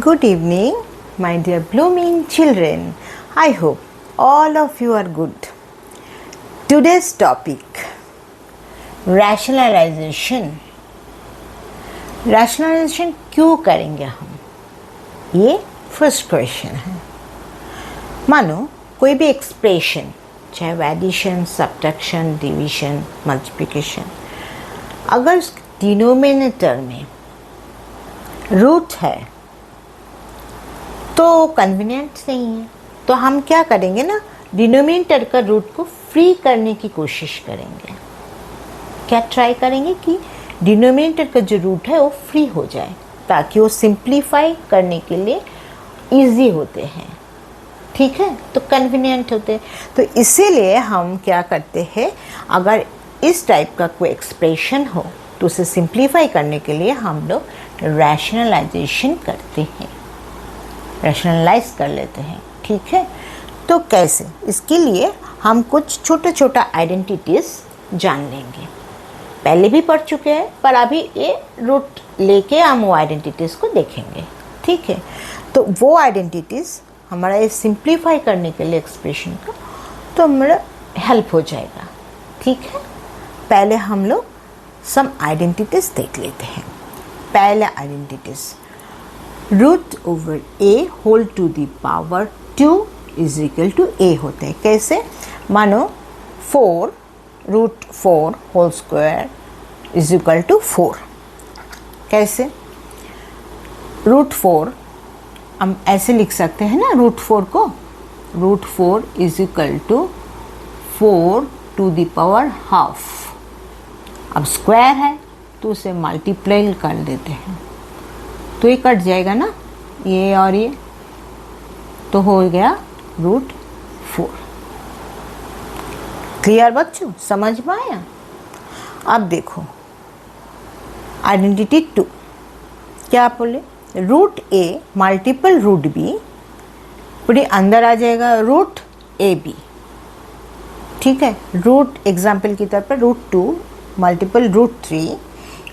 Good evening, my dear blooming children. I hope all of you are good. Today's topic, rationalization. Rationalization क्यों करेंगे हम? ये first question है. मानो कोई भी एक्सप्रेशन, चाहे वो एडिशन, सब्ट्रैक्शन, डिवीजन, मल्टीप्लिकेशन, अगर डिनोमिनेटर में रूट है तो कन्वीनियंट नहीं है, तो हम क्या करेंगे ना, डिनोमिनेटर का रूट को फ्री करने की कोशिश करेंगे. क्या ट्राई करेंगे कि डिनोमिनेटर का जो रूट है वो फ्री हो जाए, ताकि वो सिंप्लीफाई करने के लिए इजी होते हैं. ठीक है, तो कन्वीनियंट होते हैं. तो इसीलिए हम क्या करते हैं, अगर इस टाइप का कोई एक्सप्रेशन हो तो उसे सिंप्लीफाई करने के लिए हम लोग रैशनलाइजेशन करते हैं, रैशनलाइज कर लेते हैं. ठीक है, तो कैसे? इसके लिए हम कुछ छोटा छोटा आइडेंटिटीज जान लेंगे. पहले भी पढ़ चुके हैं, पर अभी ये रूट लेके हम वो आइडेंटिटीज को देखेंगे. ठीक है, तो वो आइडेंटिटीज हमारा ये सिंप्लीफाई करने के लिए एक्सप्रेशन का तो हमारा हेल्प हो जाएगा. ठीक है, पहले हम लोग सम आइडेंटिटीज देख लेते हैं. पहले identities, root over A whole to the power 2 is equal to A होते हैं. कैसे? मानो 4 root 4 whole square is equal to 4. कैसे? रूट 4 हम ऐसे लिख सकते हैं ना, रूट 4 को, root 4 is equal to 4 to the power half. अब स्क्वायर है तो उसे मल्टीप्लाई कर देते हैं, तो ये कट जाएगा ना, ये और ये, तो हो गया रूट 4. क्लियर बच्चों, समझ में आया? अब देखो आइडेंटिटी 2, क्या बोले, रूट ए मल्टीपल रूट बी, पूरी अंदर आ जाएगा रूट ए बी. ठीक है, रूट एग्जाम्पल की तरफ पर root 2 multiple root 3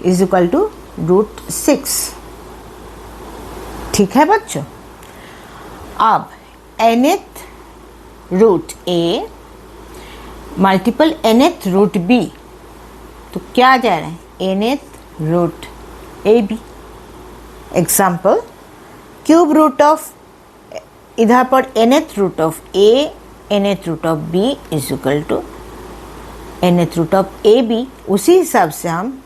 is equal to root 6. ठीक है बच्चों. अब nth root a multiple nth root b, तो क्या आ जा रहा है, nth root A B. Example, cube root of, इधर पर nth root of a nth root of b is equal to nth root of A B. उसी हिसाब से हम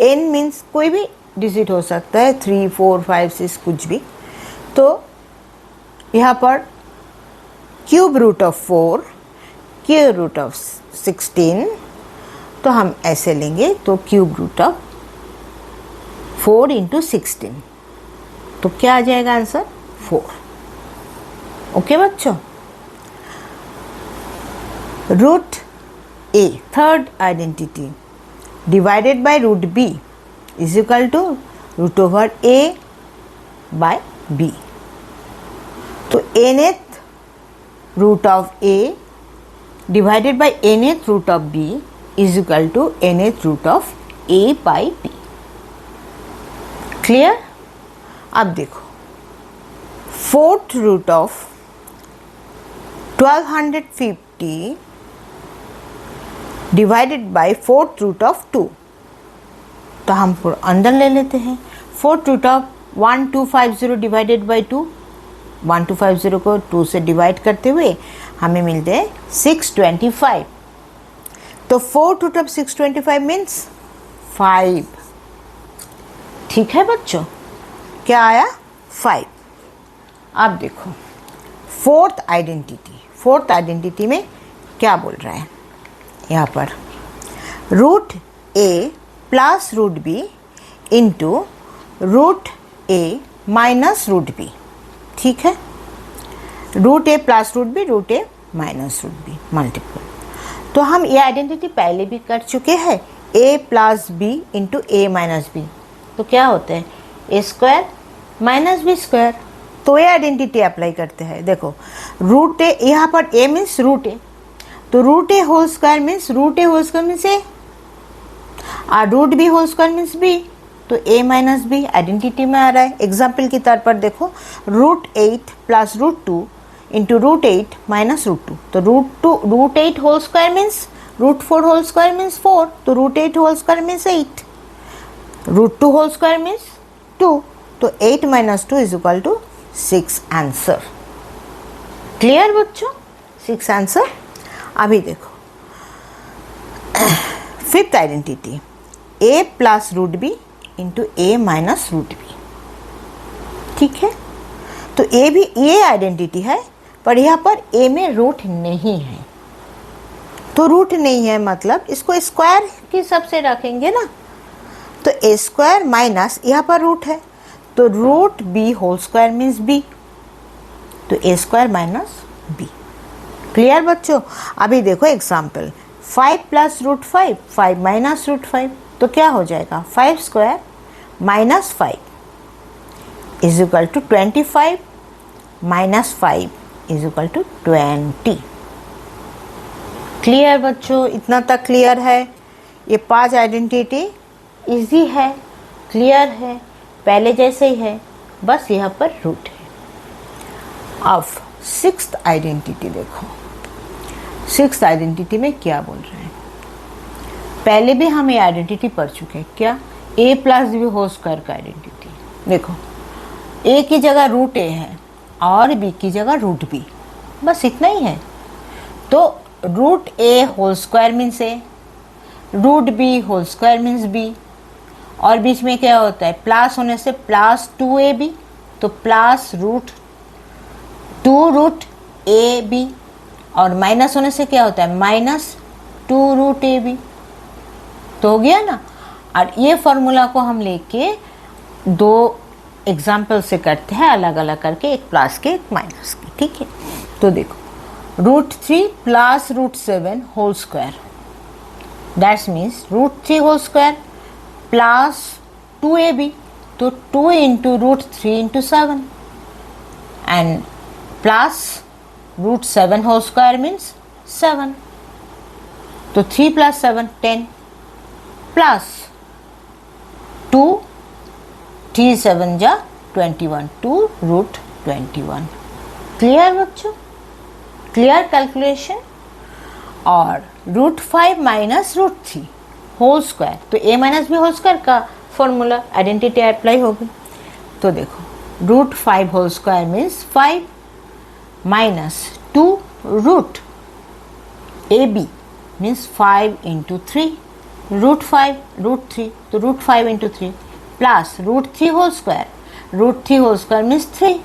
n मीन्स कोई भी डिजिट हो सकता है, 3 4 5 6 कुछ भी. तो यहाँ पर cube root of 4, cube root of 16, तो हम ऐसे लेंगे, तो क्यूब रूट ऑफ 4 इंटू 16, तो क्या आ जाएगा आंसर, 4. ओके बच्चों. Root A, third identity, divided by root B is equal to root over A by B. तो nth root of A divided by nth root of B is equal to nth root of A by B. Clear? अब देखो, fourth root of 1250 divided by fourth root of 2, तो हम अंदर ले लेते हैं. Fourth root of 1250 divided by 2, 1250 को 2 से डिवाइड करते हुए हमें मिलते हैं 625. तो फोर्थ रूट ऑफ 625 मीन्स 5. ठीक है बच्चों, क्या आया, 5. अब देखो फोर्थ आइडेंटिटी में क्या बोल रहा है, यहाँ पर root A plus root B into root A minus root B. ठीक है, root A plus root B, root A minus root B multiple. तो हम ये आइडेंटिटी पहले भी कर चुके हैं, A plus B into A minus B, तो क्या होते हैं, A square minus B square. तो ये आइडेंटिटी अप्लाई करते हैं. देखो रूट ए, यहाँ पर ए मीन्स रूट ए, तो root A whole square means root A whole square means A, और root B whole square means B. तो a माइनस बी आइडेंटिटी में आ रहा है। एग्जाम्पल के तौर पर देखो, √8 प्लस √2 इंटू √8 माइनस √2, तो √8 whole square means √4 whole square means 4, तो √8 whole square means 8, √2 whole square means 2, तो 8 minus 2 is equal to 6 answer. Clear बच्चों, 6 आंसर। अभी देखो fifth identity, a plus √b into a minus √b, ठीक है। तो a भी ये आइडेंटिटी है, पर यहाँ पर a में रूट नहीं है, तो रूट नहीं है मतलब इसको स्क्वायर के हिसाब से रखेंगे ना, तो a स्क्वायर माइनस यहाँ पर रूट है, तो √b whole square means b, तो a square minus b। Clear बच्चों। अभी देखो एग्जाम्पल, 5 प्लस √5, 5 माइनस √5, तो क्या हो जाएगा, 5 square minus 5 is equal to 25 minus 5 is equal to 20। Clear बच्चों, इतना तक क्लियर है। ये 5 आइडेंटिटी इजी है, क्लियर है, पहले जैसे ही है, बस यहाँ पर रूट है। अब 6th आइडेंटिटी देखो, 6th आइडेंटिटी में क्या बोल रहे हैं, पहले भी हम ये आइडेंटिटी पढ़ चुके हैं, क्या, a plus b whole square का आइडेंटिटी। देखो a की जगह √a है और b की जगह √b, बस इतना ही है। तो √a whole square means a, √b whole square means b, और बीच में क्या होता है, प्लस होने से प्लस 2ab, तो प्लस √2√ab, और माइनस होने से क्या होता है, माइनस 2√ab, तो हो गया ना। और ये फॉर्मूला को हम लेके 2 एग्जाम्पल से करते हैं, अलग अलग करके, एक प्लस के एक माइनस के, ठीक है। तो देखो √3 plus √7 whole square, that's means √3 whole square plus 2ab, तो 2 into √3 into 7, and plus √7 whole square means 7, तो 3 प्लस 7 10, प्लस 2 3 7 जा 21, 2 √21। क्लियर बच्चों, क्लियर कैलकुलेशन। और √5 माइनस √3 होल स्क्वायर, तो a minus b whole square का फॉर्मूला आइडेंटिटी अप्लाई होगी। तो देखो √5 whole square means 5 minus 2 root ab means 5 into 3, √5 √3, तो √5 into 3 plus √3 whole square, √3 whole square means 3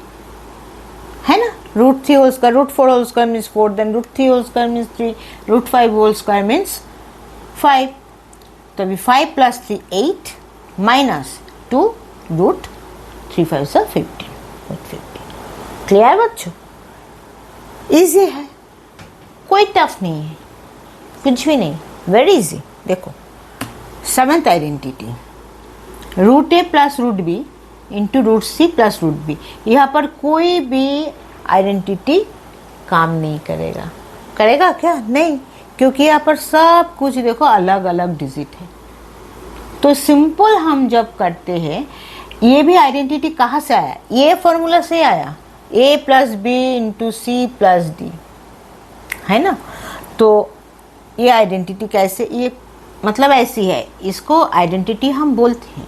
है ना, √3 whole square, √4 whole square means 4, then √3 whole square means 3, √5 whole square means 5, तो अभी 5 plus 3 8 minus 2 √3 5 से 15। Clear बच्चों, इजी है, कोई tough नहीं है, कुछ भी नहीं, वेरी इजी। देखो 7th identity, √a plus √b into √c plus √b, यहाँ पर कोई भी आइडेंटिटी काम नहीं करेगा। करेगा क्या, नहीं, क्योंकि यहाँ पर सब कुछ देखो अलग अलग डिजिट है। तो सिंपल हम जब करते हैं, ये भी आइडेंटिटी कहाँ से आया, ये फॉर्मूला से आया, a plus B into c plus d, है ना। तो ये आइडेंटिटी कैसे, ये मतलब ऐसी है, इसको आइडेंटिटी हम बोलते हैं,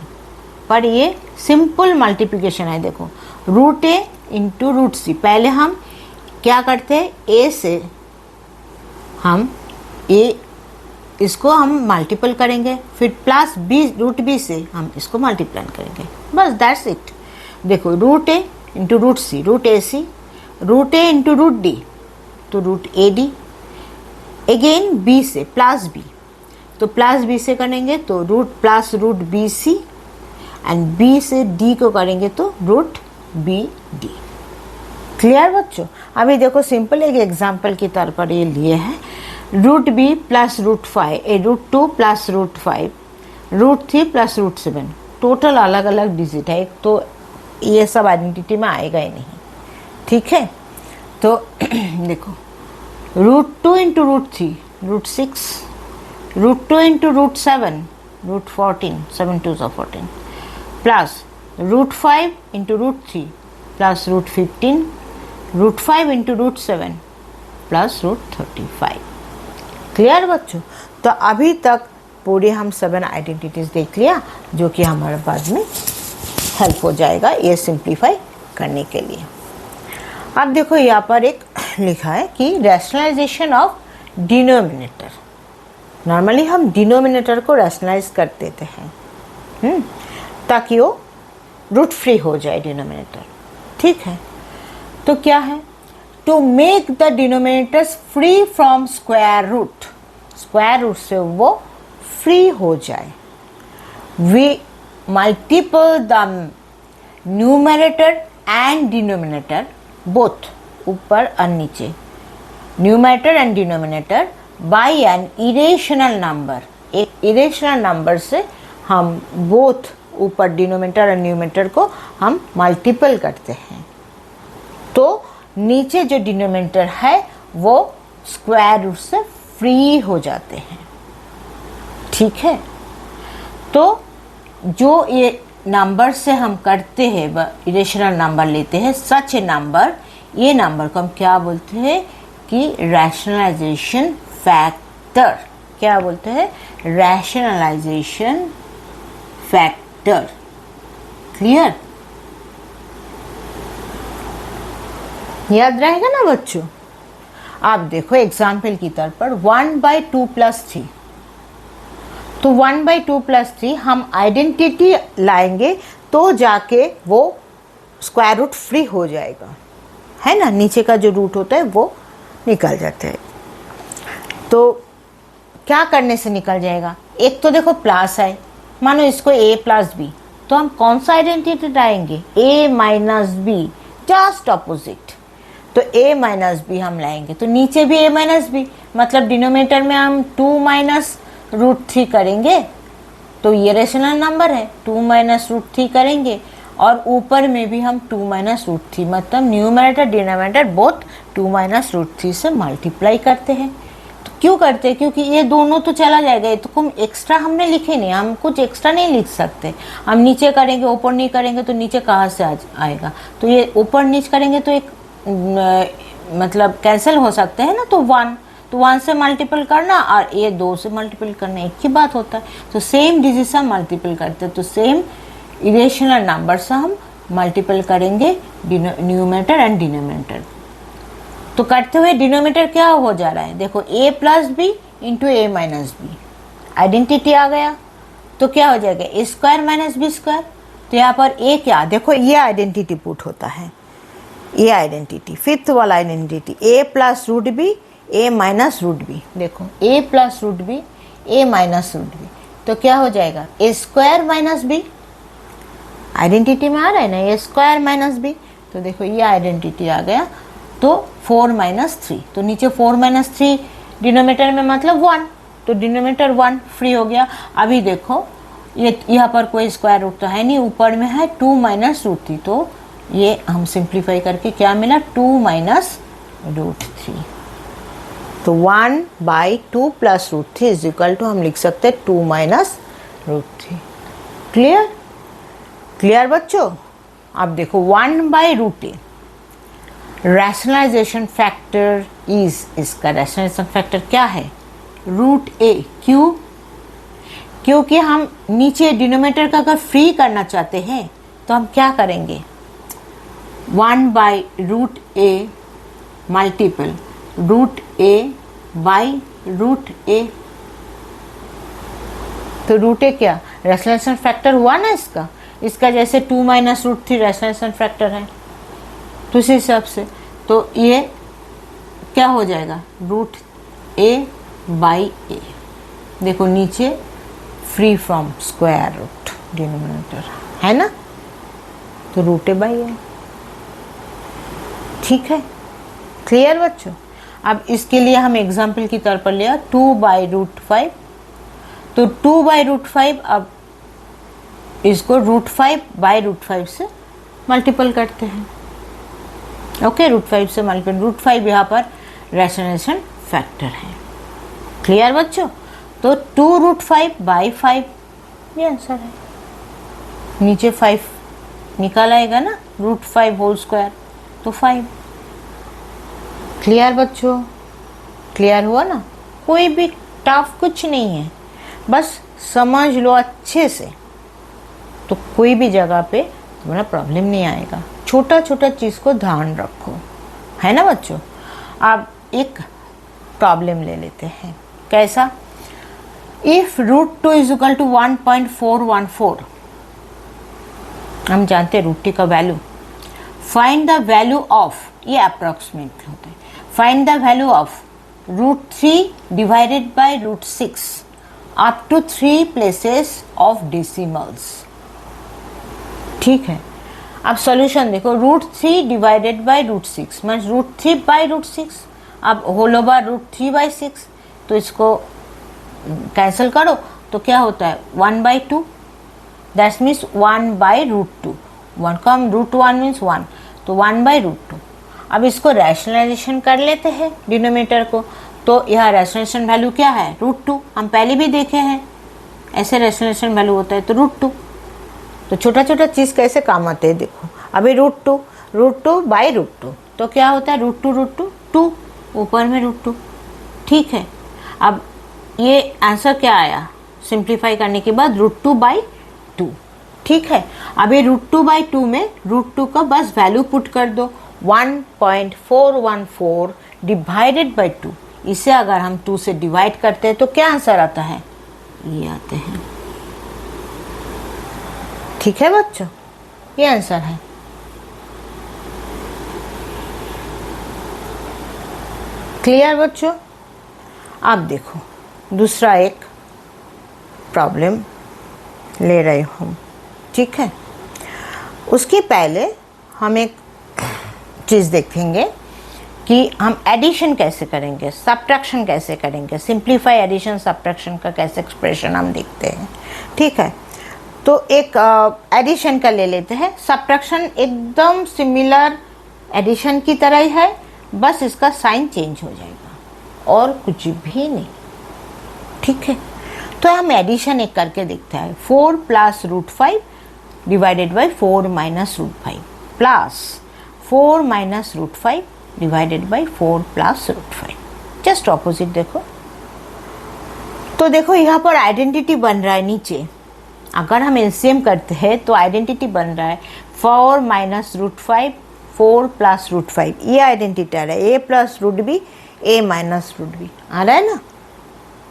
पर ये सिंपल मल्टीप्लिकेशन है। देखो √a इंटू √c, पहले हम क्या करते हैं, a से हम a इसको हम मल्टीपल करेंगे, फिर प्लस b √b से हम इसको मल्टीप्लाई करेंगे, बस दैट्स इट। देखो √a into √c, √ac, √a into √d, तो √ad, अगेन b से प्लस b, तो प्लस b से करेंगे तो प्लस √bc, एंड b से d को करेंगे तो √bd। क्लियर बच्चों। अभी देखो सिंपल एक एग्जांपल के तौर पर ये लिए हैं, √b plus √5, √2 plus √5, √3 plus √7, total अलग अलग डिजिट है, तो ये सब आइडेंटिटी में आएगा ही नहीं, ठीक है। तो देखो √2 into √3 √6, √2 into √7 √14, 7 2 14, plus √5 into √3 plus √15, √5 into √7 plus √35। Clear बच्चों? तो अभी तक पूरे हम 7 आइडेंटिटीज देख लिया, जो कि हमारे बाद में हेल्प हो जाएगा ये सिंप्लीफाई करने के लिए। अब देखो यहाँ पर एक लिखा है कि रैशनलाइजेशन ऑफ डिनोमिनेटर। नॉर्मली हम डिनोमिनेटर को रैशनलाइज कर देते हैं ताकि वो रूट फ्री हो जाए डिनोमिनेटर, ठीक है। तो क्या है, to make the denominators free from square root से वो फ्री हो जाए, we multiple the numerator and denominator both, ऊपर और नीचे, numerator and denominator by an irrational number, एक इरेशनल नंबर से हम बोथ ऊपर डिनोमिनेटर और न्यूमरेटर को हम मल्टीपल करते हैं, तो नीचे जो डिनोमिनेटर है वो स्क्वायर रूट से फ्री हो जाते हैं, ठीक है। तो जो ये नंबर से हम करते हैं, इरेशनल नंबर लेते हैं, सच ए नंबर, ये नंबर को हम क्या बोलते हैं कि रैशनलाइजेशन फैक्टर। क्या बोलते हैं? Rationalization factor. क्लियर? याद रहेगा ना बच्चों? आप देखो एग्जाम्पल की तौर पर 1/2 + 3, तो 1/2 + 3 हम आइडेंटिटी लाएंगे तो जाके वो स्क्वायर रूट फ्री हो जाएगा, है ना। नीचे का जो रूट होता है वो निकल जाता है। तो क्या करने से निकल जाएगा? एक तो देखो प्लस है, मानो इसको a + b, तो हम कौन सा आइडेंटिटी लाएंगे? a - b, just opposite. तो a - b हम लाएंगे, तो नीचे भी a - b, मतलब डिनोमिनेटर में हम 2 - √3 करेंगे, तो ये रेशनल नंबर है, 2 - √3 करेंगे, और ऊपर में भी हम 2 - √3, मतलब न्यूमरेटर डिनोमिनेटर बोथ 2 - √3 से मल्टीप्लाई करते हैं। तो क्यों करते हैं? क्योंकि ये दोनों तो चला जाएगा, ये तो कुछ एक्स्ट्रा हमने लिखे नहीं, हम कुछ एक्स्ट्रा नहीं लिख सकते। हम नीचे करेंगे, ऊपर नहीं करेंगे, तो नीचे कहाँ से आएगा? तो ये ऊपर नीचे करेंगे तो एक मतलब कैंसिल हो सकते हैं ना, तो 1 से मल्टीपल करना और ये 2 से मल्टीपल करना एक ही बात होता है। तो सेम डिजिट से हम मल्टीपल करते हैं, तो सेम इरेशनल नंबर से हम मल्टीपल करेंगे न्यूमरेटर एंड डिनोमिनेटर। तो करते हुए डिनोमिनेटर क्या हो जा रहा है? देखो a + b into a - b, identity आ गया, तो क्या हो जाएगा? a² - b²। तो यहाँ पर a क्या, देखो ये आइडेंटिटी पुट होता है, ये आइडेंटिटी, फिफ्थ वाला identity, a + √b, a - √b। देखो a + √b, a - √b, तो क्या हो जाएगा? a² - b, आइडेंटिटी में आ रहा है ना, a² - b। तो देखो ये आइडेंटिटी आ गया, तो 4 - 3, तो नीचे 4 - 3 डिनोमिनेटर में मतलब 1, तो डिनोमिनेटर 1 फ्री हो गया। अभी देखो ये यहाँ पर कोई स्क्वायर रूट तो है नहीं, ऊपर में है 2 - √3, तो ये हम सिंप्लीफाई करके क्या मिला? 2 - √3। तो 1/2 + √3 इज इक्वल टू, हम लिख सकते हैं 2 - √3। क्लियर? क्लियर बच्चों? अब देखो 1/√a रैशनलाइजेशन फैक्टर इज, इसका रैशनलाइजेशन फैक्टर क्या है? √a। क्यों? क्योंकि हम नीचे डिनोमिनेटर का अगर फ्री करना चाहते हैं तो हम क्या करेंगे? 1/√a मल्टीपल √a/√a, तो √a क्या रैशनलाइजेशन फैक्टर हुआ ना इसका जैसे 2 - √3 रैशनलाइजेशन फैक्टर है, तो इस हिसाब से तो ये क्या हो जाएगा? √a/a। देखो नीचे free from square root denominator है ना, तो √a/a। ठीक है? क्लियर बच्चों? अब इसके लिए हम एग्जाम्पल की तौर पर लिया 2/√5, तो 2/√5, अब इसको √5/√5 से मल्टीपल करते हैं। ओके, √5 से मल्टीपल, √5 यहाँ पर रैशनलाइजेशन फैक्टर है। क्लियर बच्चों? तो 2√5/5 ये आंसर है। नीचे 5 निकाल आएगा ना, √5 होल स्क्वायर, तो 5। क्लियर बच्चों? क्लियर हुआ ना? कोई भी टफ कुछ नहीं है, बस समझ लो अच्छे से, तो कोई भी जगह पे तुम्हारा प्रॉब्लम नहीं आएगा। छोटा छोटा चीज़ को ध्यान रखो, है ना बच्चों। अब एक प्रॉब्लम ले लेते हैं। कैसा? इफ √2 इज इक्वल टू 1.414, हम जानते हैं √2 का value. Find the value of, ये अप्रोक्सीमेट होता है, find the value of √3 divided by √6 up to 3 places of decimals. ठीक है, अब सॉल्यूशन देखो, √3 डिवाइडेड बाय √6 मीन्स √3 बाय √6, अब होल ओवर √3/6, तो इसको कैंसिल करो तो क्या होता है 1/2, दैट मीन्स 1/√2, 1 का हम √1 मीन्स 1, तो 1/√2। अब इसको रैशनलाइजेशन कर लेते हैं डिनोमिनेटर को, तो यह रैशनलाइजेशन वैल्यू क्या है √2, हम पहले भी देखे हैं ऐसे रैशनलाइजेशन वैल्यू होता है, तो √2। तो छोटा छोटा चीज़ कैसे काम आते हैं देखो, अभी √2/√2, तो क्या होता है √2 2, ऊपर में √2। ठीक है, अब ये आंसर क्या आया सिंप्लीफाई करने के बाद √2/2। ठीक है, अभी √2/2 में √2 का बस वैल्यू पुट कर दो, 1.414 डिवाइडेड बाई 2। इसे अगर हम 2 से डिवाइड करते हैं तो क्या आंसर आता है, ये आते हैं। ठीक है बच्चों, ये आंसर है। क्लियर बच्चों? अब देखो दूसरा एक प्रॉब्लम ले रही हूँ। ठीक है, उसके पहले हम एक चीज़ देखेंगे कि हम एडिशन कैसे करेंगे, सब्ट्रैक्शन कैसे करेंगे, सिंप्लीफाई एडिशन सब्ट्रैक्शन का कैसे एक्सप्रेशन हम देखते हैं। ठीक है, तो एक एडिशन का ले लेते हैं। सब्ट्रैक्शन एकदम सिमिलर एडिशन की तरह ही है, बस इसका साइन चेंज हो जाएगा और कुछ भी नहीं। ठीक है, तो हम एडिशन एक करके देखते हैं। 4 + √5 divided by 4 - √5 plus 4 - √5 divided by 4 + √5। Just opposite देखो, तो देखो यहाँ पर आइडेंटिटी बन रहा है नीचे। अगर हम एलसीएम करते हैं तो आइडेंटिटी बन रहा है 4 - √5 4 + √5, ये आइडेंटिटी आ रहा है, a + √b a - √b आ रहा है ना।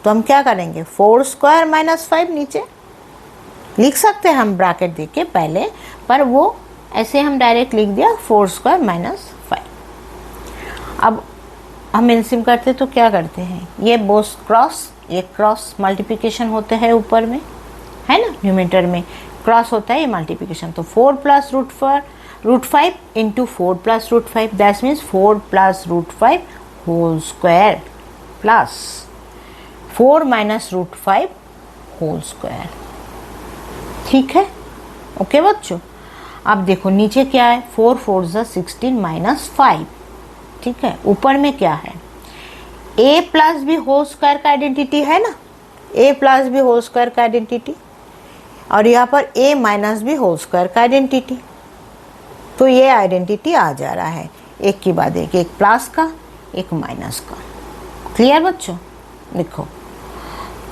तो हम क्या करेंगे 4² - 5 नीचे लिख सकते हैं हम ब्रैकेट दे के पहले, पर वो ऐसे हम डायरेक्ट लिख दिया 4² - 5। अब हम एलसीएम करते तो क्या करते हैं, ये बोस क्रॉस, ये क्रॉस मल्टीप्लिकेशन होते हैं ऊपर में, है ना, न्यूमरेटर में क्रॉस होता है ये मल्टीप्लिकेशन। तो 4 + √5 into 4 + √5, that means 4 + √5 whole square plus 4 - √5 whole square. ठीक है, ओके बच्चों। अब देखो नीचे क्या है, 4 × 4 = 16 - 5। ठीक है, ऊपर में क्या है, a + b होल स्क्वायर का आइडेंटिटी है ना, a + b होल स्क्वायर का आइडेंटिटी, और यहाँ पर a - b होल स्क्वायर का आइडेंटिटी। तो ये आइडेंटिटी आ जा रहा है एक के बाद एक प्लस का एक माइनस का। क्लियर बच्चों? देखो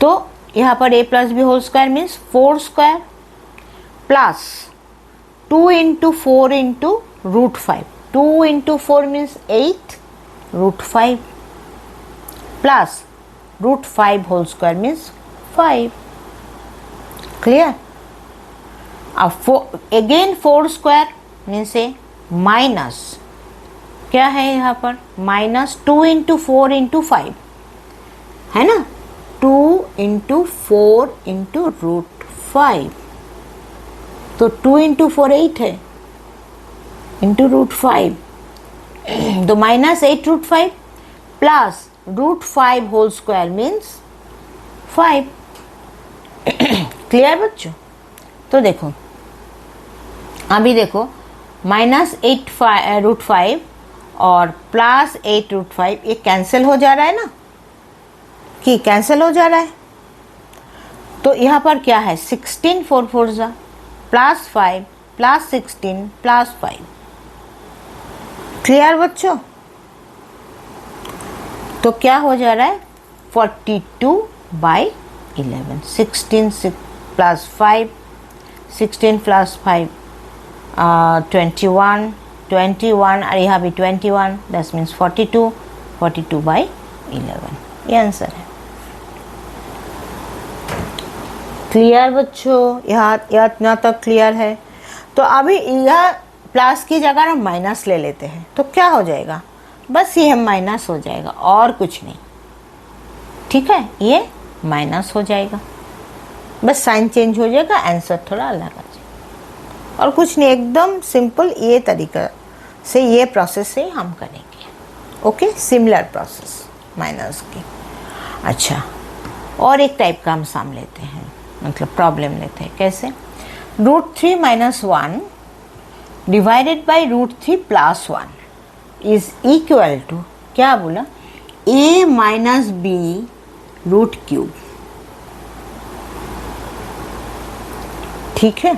तो यहाँ पर a + b whole square means 4² plus 2 × 4 × √5, 2 × 4 means 8 √5 plus √5 whole square means 5। Clear? अब अगेन 4² मीन्स ए माइनस क्या है यहाँ पर, -2 × 4 × 5 है ना, 2 × 4 × √5, तो 2 × 4 8 है इंटू √5, तो -8 √5 plus √5 whole square means 5। Clear बच्चों? तो देखो अभी देखो -8 √5 और +8 √5 ये कैंसिल हो जा रहा है ना, कि कैंसिल हो जा रहा है। तो यहाँ पर क्या है 16 4 4 ज़ा +5 +16 +5। क्लियर बच्चों? तो क्या हो जा रहा है 42/11। 16 + 5, 16 + 5 21, 21 और यहाँ भी 21, दैट मीन्स 42, 42/11 ये आंसर है। क्लियर बच्चों? यहाँ इतना तक क्लियर है। तो अभी यह प्लस की जगह हम माइनस ले लेते हैं तो क्या हो जाएगा, बस ये माइनस हो जाएगा और कुछ नहीं। ठीक है, ये माइनस हो जाएगा, बस साइन चेंज हो जाएगा, आंसर थोड़ा अलग आ जाएगा और कुछ नहीं। एकदम सिंपल ये तरीका से, ये प्रोसेस से हम करेंगे। ओके, सिमिलर प्रोसेस माइनस की। अच्छा, और एक टाइप का हम साम लेते हैं, मतलब प्रॉब्लम लेते हैं। कैसे? √3 - 1 divided by √3 + 1 is equal to, क्या बोला, a - b √3। ठीक है,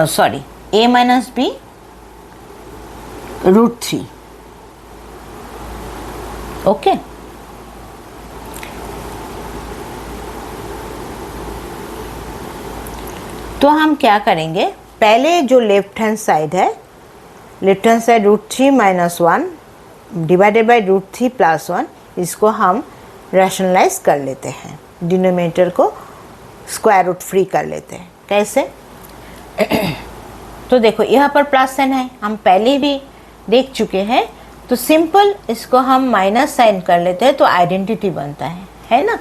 सॉरी, a - b √3। ओके, तो हम क्या करेंगे, पहले जो लेफ्ट हैंड साइड है, left hand side √3 - 1 divided by √3 + 1, इसको हम रैशनलाइज कर लेते हैं, डिनोमिनेटर को स्क्वायर रूट फ्री कर लेते हैं। कैसे? तो देखो यहाँ पर प्लस साइन है, हम पहले भी देख चुके हैं, तो सिंपल इसको हम माइनस साइन कर लेते हैं तो आइडेंटिटी बनता है ना।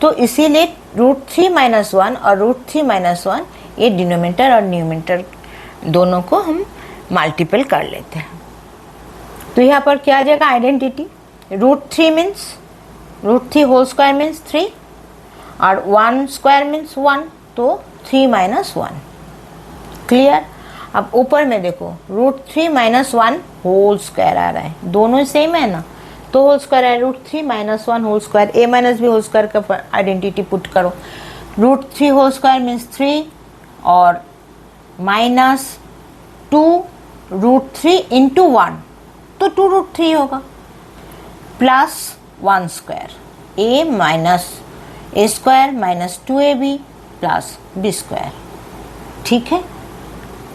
तो इसीलिए √3 - 1 और √3 - 1 ये डिनोमिनेटर और न्यूमिनेटर दोनों को हम मल्टीपल कर लेते हैं। तो यहाँ पर क्या आ जाएगा, identity. √3 means √3 whole square means 3 और 1 स्क्वायर मीन्स 1, तो 3 - 1। क्लियर? अब ऊपर में देखो √3 - 1 होल स्क्वायर आ रहा है, दोनों सेम है ना, तो होल स्क्वायर है √3 - 1 whole square, a - b whole square का आइडेंटिटी पुट करो। √3 होल स्क्वायर मीन्स 3 और -2 √3 इंटू 1, तो 2 √3 होगा, plus 1 square a square -2ab plus b square. ठीक है,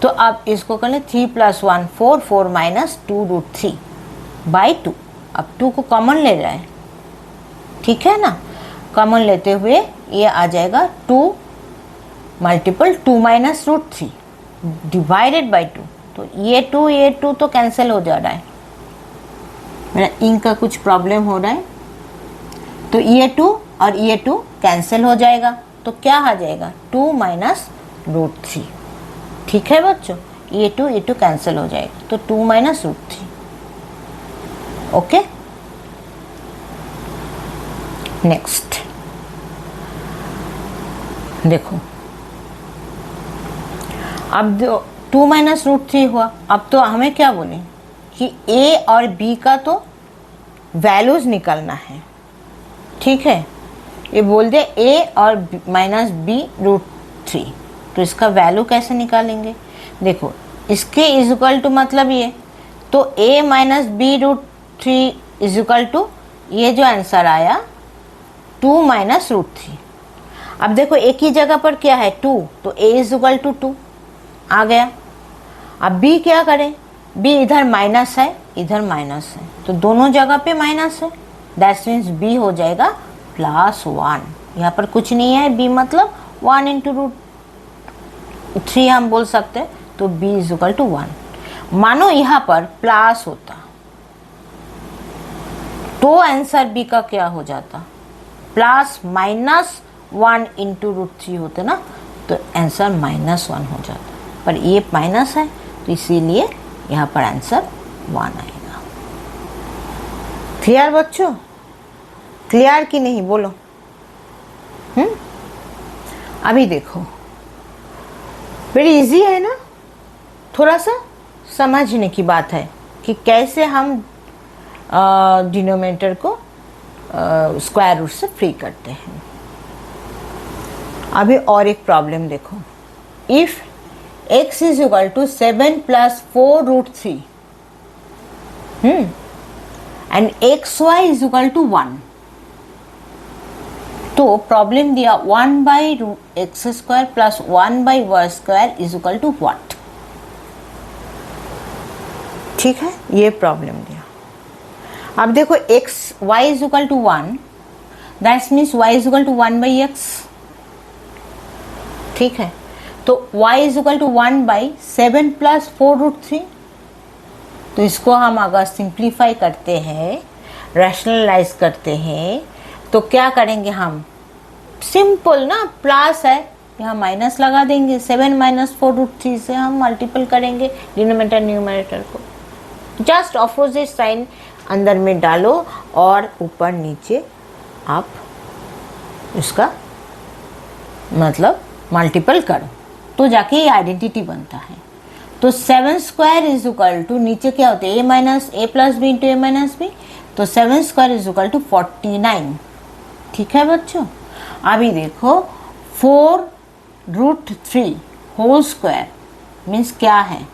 तो अब इसको कर लें 3 + 1 4, 4 - 2 √3/2। अब 2 को कॉमन ले रहे हैं, ठीक है ना, कॉमन लेते हुए ये आ जाएगा 2 मल्टीपल 2 - √3 डिवाइडेड बाई 2। तो ये 2 तो कैंसिल हो जा रहा है, मेरा इंक का कुछ प्रॉब्लम हो रहा है, तो ये 2 और ये 2 कैंसिल हो जाएगा, तो क्या आ जाएगा 2 - √3। ठीक है बच्चों, ये 2 कैंसिल हो जाएगा, तो 2 - √3। ओके, नेक्स्ट देखो, अब 2 - √3 हुआ। अब तो हमें क्या बोले कि a और b का तो वैल्यूज निकलना है। ठीक है, ये बोल दे a और b -b √3, तो इसका वैल्यू कैसे निकालेंगे? देखो, इसके इज इक्वल टू मतलब ये, तो a - b √3 is equal to ये जो आंसर आया 2 - √3। अब देखो एक ही जगह पर क्या है 2, तो a इज इक्वल टू 2 आ गया। अब b क्या करें, b इधर माइनस है, इधर माइनस है, तो दोनों जगह पे माइनस है, दैट मीन्स b हो जाएगा +1। यहाँ पर कुछ नहीं है, b मतलब 1 × √3 हम बोल सकते हैं, तो b इज इक्वल टू 1। मानो यहाँ पर प्लस होता तो आंसर b का क्या हो जाता, +-1 × √3 होते ना, तो आंसर -1 हो जाता, पर ये माइनस है तो इसीलिए यहाँ पर आंसर 1 आएगा। क्लियर बच्चों? क्लियर कि नहीं बोलो? अभी देखो, वेरी इजी है ना, थोड़ा सा समझने की बात है कि कैसे हम डिनोमिनेटर को स्क्वायर रूट से फ्री करते हैं। अभी और एक प्रॉब्लम देखो, if x is equal to 7 plus 4√3 and xy is equal to 1, तो प्रॉब्लम दिया 1/x² plus 1/y² is equal to what. ठीक है, ये प्रॉब्लम दिया। अब देखो y is equal to 1, that's means y is equal to 1/x। ठीक है, तो y is equal to 1/7 plus 4√3। तो इसको हम अगर सिंप्लीफाई करते हैं, रैशनलाइज करते हैं, तो क्या करेंगे हम, सिंपल ना, प्लस है यहाँ माइनस लगा देंगे, 7 माइनस 4√3 से हम मल्टीपल करेंगे डिनोमिनेटर न्यूमरेटर को, जस्ट ऑपोजिट साइन अंदर में डालो और ऊपर नीचे आप इसका मतलब मल्टीपल करो, तो जाके ये आइडेंटिटी बनता है। तो 7² इज इक्वल टू, नीचे क्या होते हैं, a plus B into a minus B, तो 7² इज इक्वल टू 49। ठीक है बच्चों, अभी देखो 4√3 होल स्क्वायर मीन्स क्या है,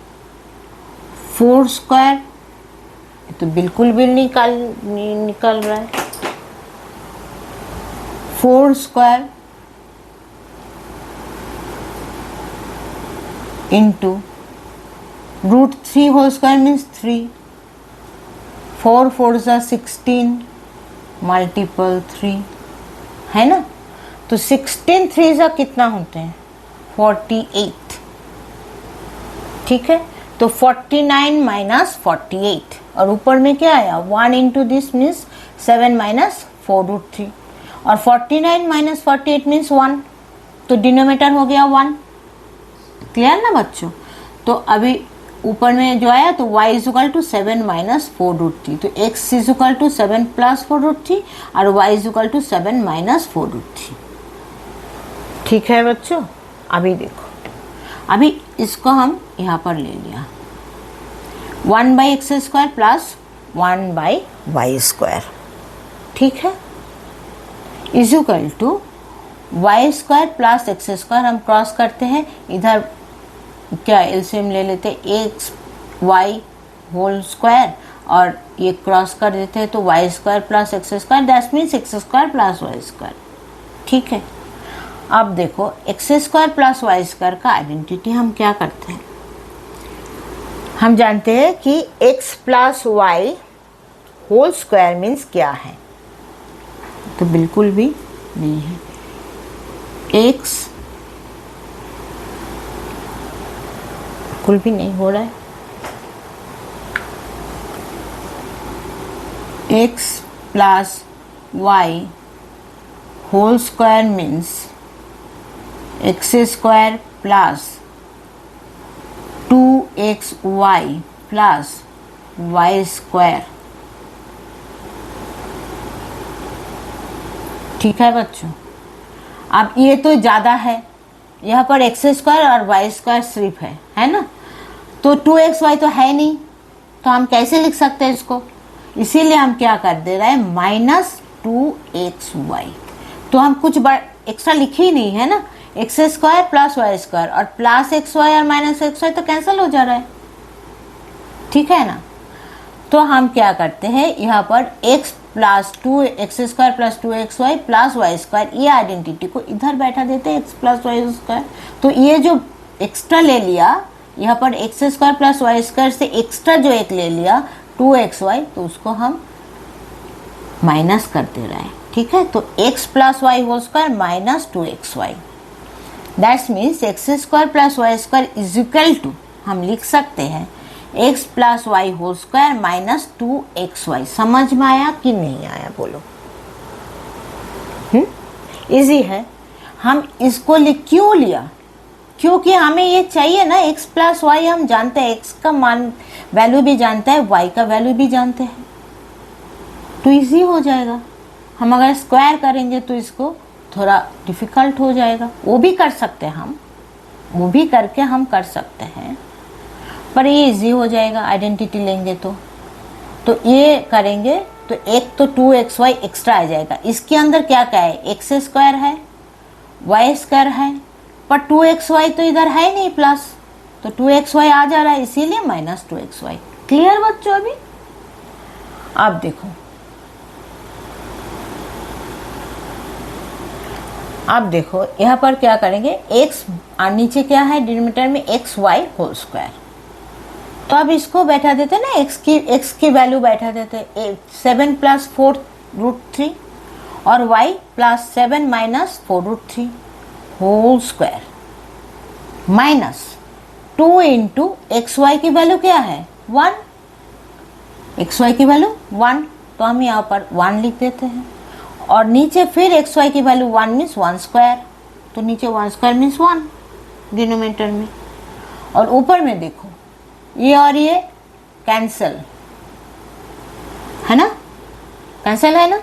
4², तो बिल्कुल भी निकल रहा है, 4² इंटू √3 होल स्क्वायर मीन्स 3, 4 4 16 मल्टीपल 3 है ना, तो 16 3 कितना होते हैं, 48। ठीक है, तो 49 माइनस 48 और ऊपर में क्या आया 1 इंटू दिस मीन्स 7 माइनस 4√3 और 49 माइनस 48 मीन्स 1, तो डिनोमिनेटर हो गया 1। क्लियर ना बच्चों, तो अभी ऊपर में जो आया तो y is equal to 7 minus 4√3, तो x is equal to 7 plus 4√3 और y is equal to 7 minus 4√3। ठीक है बच्चों, अभी देखो, अभी इसको हम यहाँ पर ले लिया 1/x² प्लस 1/y²। ठीक है, is equal to y² plus x² हम क्रॉस करते हैं, इधर क्या एलसीएम ले लेते हैं, x y होल स्क्वायर और ये क्रॉस कर देते हैं, तो y² plus x² that means x² plus y²। ठीक है, अब देखो x² प्लस y² का आइडेंटिटी हम क्या करते हैं, हम जानते हैं कि x plus y whole square means क्या है, तो बिल्कुल भी नहीं है, x बिल्कुल भी नहीं हो रहा है, x plus y whole square means x² plus 2xy plus y²। ठीक है बच्चों, अब ये तो ज़्यादा है, यहाँ पर x² और y² सिर्फ है ना, तो 2xy तो है नहीं, तो हम कैसे लिख सकते हैं इसको, इसीलिए हम क्या कर दे रहे हैं -2xy, तो हम कुछ एक्स्ट्रा लिखे ही नहीं है ना, x² प्लस y² और प्लस xy और माइनस xy तो कैंसिल हो जा रहा है। ठीक है ना, तो हम क्या करते हैं यहाँ पर x plus 2x² plus 2xy plus y², ये आइडेंटिटी को इधर बैठा देते हैं x प्लस y², तो ये जो एक्स्ट्रा ले लिया यहाँ पर x² प्लस y² से एक्स्ट्रा जो एक ले लिया 2xy, तो उसको हम माइनस कर दे रहे हैं। ठीक है, तो x plus y whole square minus 2xy, that's means x² plus y² is equal to, हम लिख सकते हैं x plus y whole square minus 2xy। समझ में आया कि नहीं आया बोलो? इजी है। हम इसको क्यों लिया? क्योंकि हमें ये चाहिए ना x प्लस वाई, हम जानते हैं x का मान वैल्यू भी जानते हैं, y का वैल्यू भी जानते हैं, तो इजी हो जाएगा। हम अगर स्क्वायर करेंगे तो इसको थोड़ा डिफिकल्ट हो जाएगा। वो भी कर सकते हैं हम, वो भी करके हम कर सकते हैं, पर ये इजी हो जाएगा आइडेंटिटी लेंगे तो ये करेंगे तो एक तो 2xy एक्स्ट्रा आ जाएगा। इसके अंदर क्या क्या है? x² है वाई स्क्वायर है, पर 2xy तो इधर है नहीं प्लस, तो 2xy आ जा रहा है, इसीलिए माइनस 2xy। क्लियर बच्चों? अभी आप देखो, आप देखो यहाँ पर क्या करेंगे, x और नीचे क्या है डिनोमिनेटर में xy होल स्क्वायर, तो अब इसको बैठा देते ना, x की वैल्यू बैठा देते 7 प्लस 4 रूट 3 और y plus 7 minus 4 root 3 whole square minus 2 into x y की वैल्यू क्या है 1, एक्स वाई की वैल्यू 1, तो हम यहाँ पर 1 लिख देते हैं, और नीचे फिर एक्स वाई की वैल्यू 1 मीन्स 1 स्क्वायर, तो नीचे 1 स्क्वायर मीन्स 1 डिनोमिनेटर में, और ऊपर में देखो ये और ये कैंसल है ना, कैंसल है ना,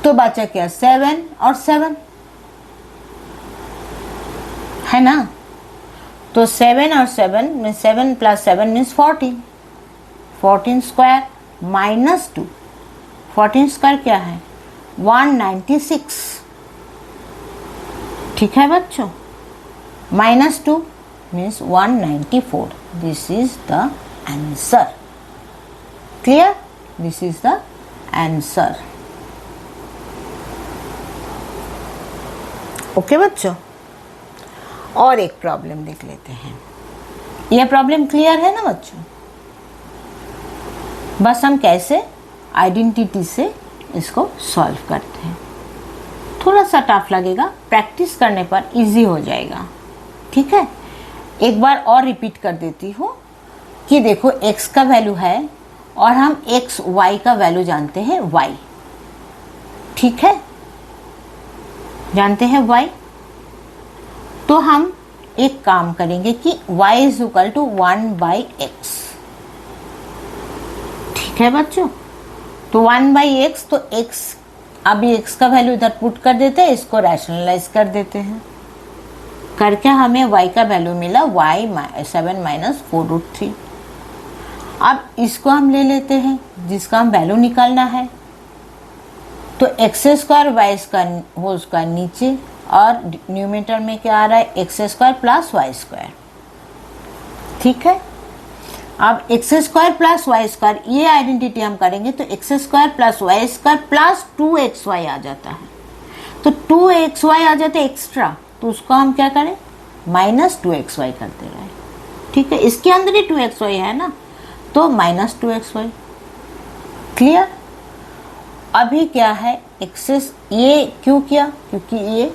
तो बचा क्या 7 और 7 है ना, तो 7 और 7 में 7 plus 7 means 14 square minus 2, 14 square क्या है 196, ठीक है बच्चों, minus 2 means 194. This is the answer. Clear? This is the answer. Okay बच्चों, और एक प्रॉब्लम देख लेते हैं। यह प्रॉब्लम क्लियर है ना बच्चों? बस हम कैसे आइडेंटिटी से इसको सॉल्व करते हैं, थोड़ा सा टफ लगेगा, प्रैक्टिस करने पर इजी हो जाएगा। ठीक है, एक बार और रिपीट कर देती हूँ कि देखो x का वैल्यू है और हम x y का वैल्यू जानते हैं y, ठीक है, जानते हैं y, तो हम एक काम करेंगे कि y is equal to 1/x, ठीक है बच्चों, तो 1/x, तो x, अभी x का वैल्यू इधर पुट कर देते हैं, इसको रैशनलाइज कर देते हैं, करके हमें y का वैल्यू मिला y 7 माइनस 4 रूट 3। अब इसको हम ले लेते हैं जिसका हम वैल्यू निकालना है, तो x square y square whole square नीचे, और न्यूमरेटर में क्या आ रहा है x square plus y square, ठीक है। अब x square plus y square ये आइडेंटिटी हम करेंगे तो x square plus y square plus 2xy आ जाता है, तो 2xy आ जाता है एक्स्ट्रा, तो उसको हम क्या करें माइनस 2xy करते रहे, ठीक है, इसके अंदर ही 2xy है ना, तो माइनस 2xy। क्लियर? अभी क्या है एक्सेस, ये क्यों किया, क्योंकि ये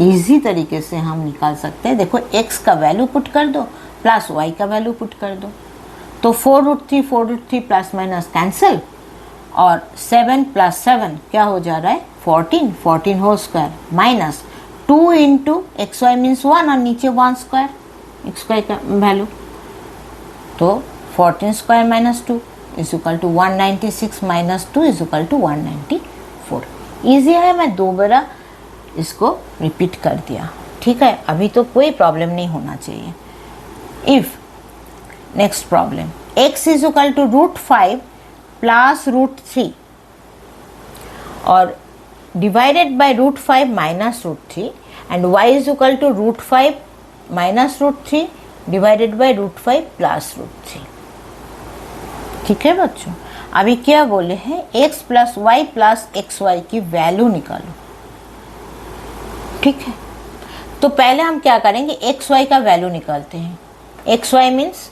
इजी तरीके से हम निकाल सकते हैं। देखो x का वैल्यू पुट कर दो प्लस y का वैल्यू पुट कर दो, तो 4 रूट 3 प्लस माइनस कैंसिल, और 7 प्लस 7 क्या हो जा रहा है 14 whole square minus 2 into x y means 1 और नीचे 1 स्क्वायर एक्स वाई का वैल्यू, तो 14 square minus 2 is equal to 196 minus 2 is equal to 194। Easy है, मैं 2 बार इसको रिपीट कर दिया, ठीक है, अभी तो कोई प्रॉब्लम नहीं होना चाहिए। If next problem x is equal to √5 plus √3 और divided by √5 minus √3 and y is equal to √5 minus √3 divided by √5 plus √3, ठीक है बच्चों। अभी क्या बोले हैं x plus y plus x y की वैल्यू निकालो, ठीक है, तो पहले हम क्या करेंगे एक्स वाई का वैल्यू निकालते हैं। X y means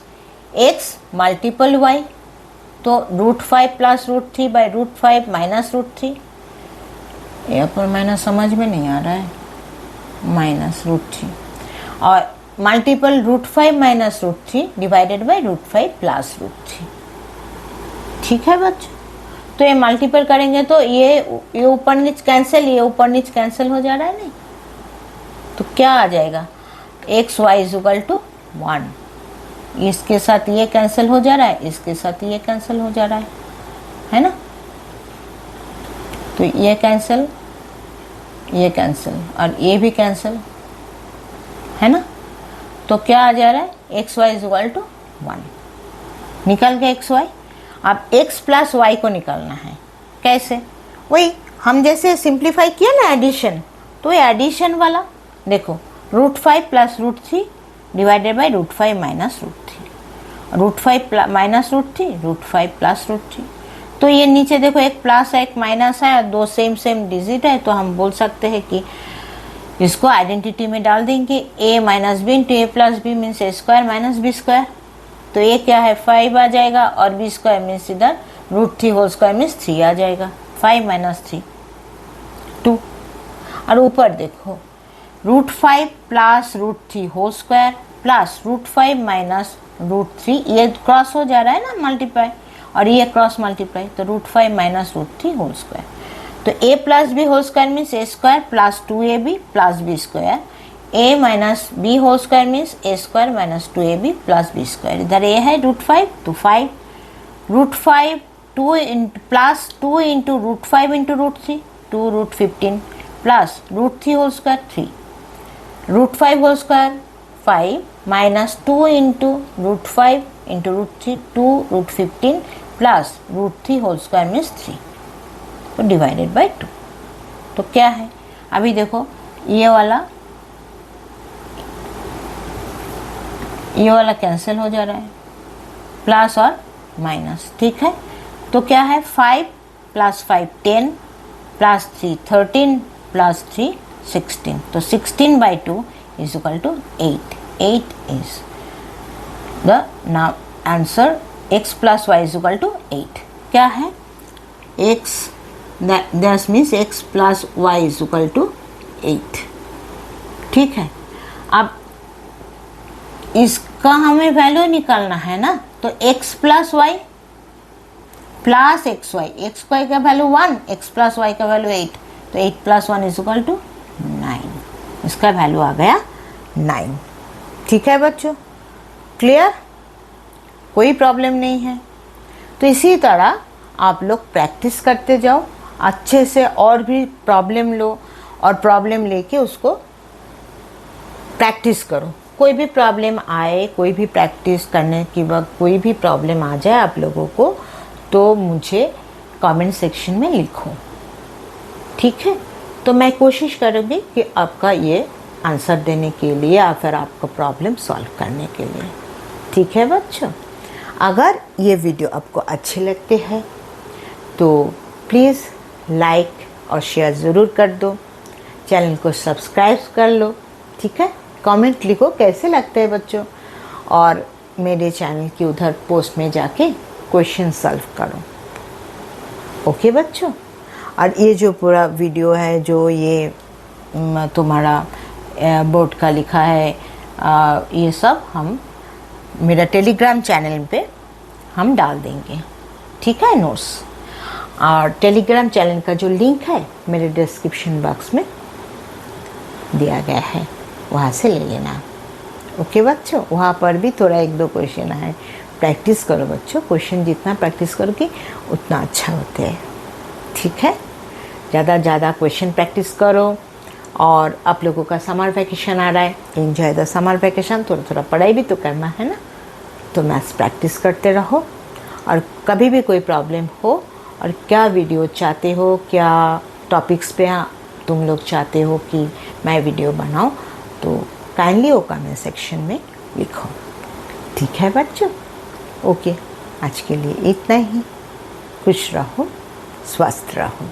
x multiple y, तो √5 प्लस √3 बाई √5 माइनस √3, यहाँ पर माइनस समझ में नहीं आ रहा है, माइनस √3 और multiple √5 minus √3 divided by √5 plus √3, ठीक है बच्चों। तो ये मल्टीपल करेंगे तो ये ऊपर नीचे कैंसिल, ये ऊपर नीचे कैंसिल हो जा रहा है नहीं, तो क्या आ जाएगा x y is equal to 1, इसके साथ ये कैंसिल हो जा रहा है, इसके साथ ये कैंसिल हो जा रहा है ना, तो ये कैंसिल और ये भी कैंसिल है ना, तो क्या आ जा रहा है x y is equal to 1, निकल गया एक्स वाई। अब x प्लस वाई को निकालना है, कैसे, वही हम जैसे सिंप्लीफाई किया ना एडिशन, तो एडिशन वाला देखो √5 plus √3 divided by √5 minus √3, √5 minus √3, √5 plus √3। तो ये नीचे देखो एक प्लस है एक माइनस है और दो सेम डिजिट है, तो हम बोल सकते हैं कि इसको आइडेंटिटी में डाल देंगे a minus b into a plus b means a square minus B square. तो ये क्या है 5 आ जाएगा और बी स्क्वायर मीन्स इधर √3 होल स्क्वायर मीन्स 3 आ जाएगा, 5 माइनस 3 2। और ऊपर देखो √5 plus √3 whole square plus √5 minus √3, ये क्रॉस हो जा रहा है ना मल्टीप्लाई, और ये क्रॉस मल्टीप्लाई, तो √5 माइनस √3 होल स्क्वायर। तो a plus b whole square means a square plus 2ab plus b square, a minus b whole square means a square minus 2ab plus b square. इधर a है √5 तो 5, √5 2 plus 2 into √5 into √3 2 √15 plus √3 whole square 3, √5 whole square 5 minus 2 into √5 into √3 2 √15 plus √3 whole square means 3, तो divided by 2। तो क्या है अभी देखो ये वाला कैंसिल हो जा रहा है, प्लस और माइनस, ठीक है। तो क्या है 5 प्लस 5 10 प्लस 3 13 प्लस 3 16, तो 16 by 2 is equal to 8। 8 is the now answer, x plus y is equal to 8। क्या है x, that means x plus y is equal to 8, ठीक है। अब इसका हमें वैल्यू निकालना है ना, तो x plus y plus x y, x y का वैल्यू 1, x प्लस वाई का वैल्यू 8, तो 8 प्लस 1 इज इक्वल टू 9, इसका वैल्यू आ गया 9, ठीक है बच्चों, क्लियर, कोई प्रॉब्लम नहीं है। तो इसी तरह आप लोग प्रैक्टिस करते जाओ अच्छे से, और भी प्रॉब्लम लो और प्रॉब्लम लेके उसको प्रैक्टिस करो। कोई भी प्रॉब्लम आए, कोई भी प्रैक्टिस करने के वक्त कोई भी प्रॉब्लम आ जाए आप लोगों को, तो मुझे कमेंट सेक्शन में लिखो, ठीक है। तो मैं कोशिश करूँगी कि आपका ये आंसर देने के लिए या फिर आपका प्रॉब्लम सॉल्व करने के लिए, ठीक है बच्चों। अगर ये वीडियो आपको अच्छे लगते हैं तो प्लीज़ लाइक और शेयर ज़रूर कर दो, चैनल को सब्सक्राइब कर लो, ठीक है। कमेंट लिखो कैसे लगते हैं बच्चों, और मेरे चैनल की उधर पोस्ट में जाके क्वेश्चन सॉल्व करो, ओके बच्चों। और ये जो पूरा वीडियो है, जो ये तुम्हारा बोर्ड का लिखा है, ये सब हम मेरा टेलीग्राम चैनल पे हम डाल देंगे, ठीक है, नोट्स। और टेलीग्राम चैनल का जो लिंक है मेरे डिस्क्रिप्शन बॉक्स में दिया गया है, वहाँ से ले लेना, ओके बच्चों। वहाँ पर भी थोड़ा 1-2 क्वेश्चन है, प्रैक्टिस करो बच्चों, क्वेश्चन जितना प्रैक्टिस करोगे उतना अच्छा होता है, ठीक है। ज़्यादा क्वेश्चन प्रैक्टिस करो। और आप लोगों का समर वैकेशन आ रहा है, एंजॉय द समर वैकेशन, थोड़ा पढ़ाई भी तो करना है ना, तो मैथ्स प्रैक्टिस करते रहो। और कभी भी कोई प्रॉब्लम हो और क्या वीडियो चाहते हो, क्या टॉपिक्स पे तुम लोग चाहते हो कि मैं वीडियो बनाऊं, तो काइंडली वो कमेंट सेक्शन में लिखो, ठीक है बच्चों। ओके, आज के लिए इतना ही। खुश रहो, स्वस्थ रहो।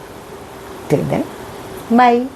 Till then, bye.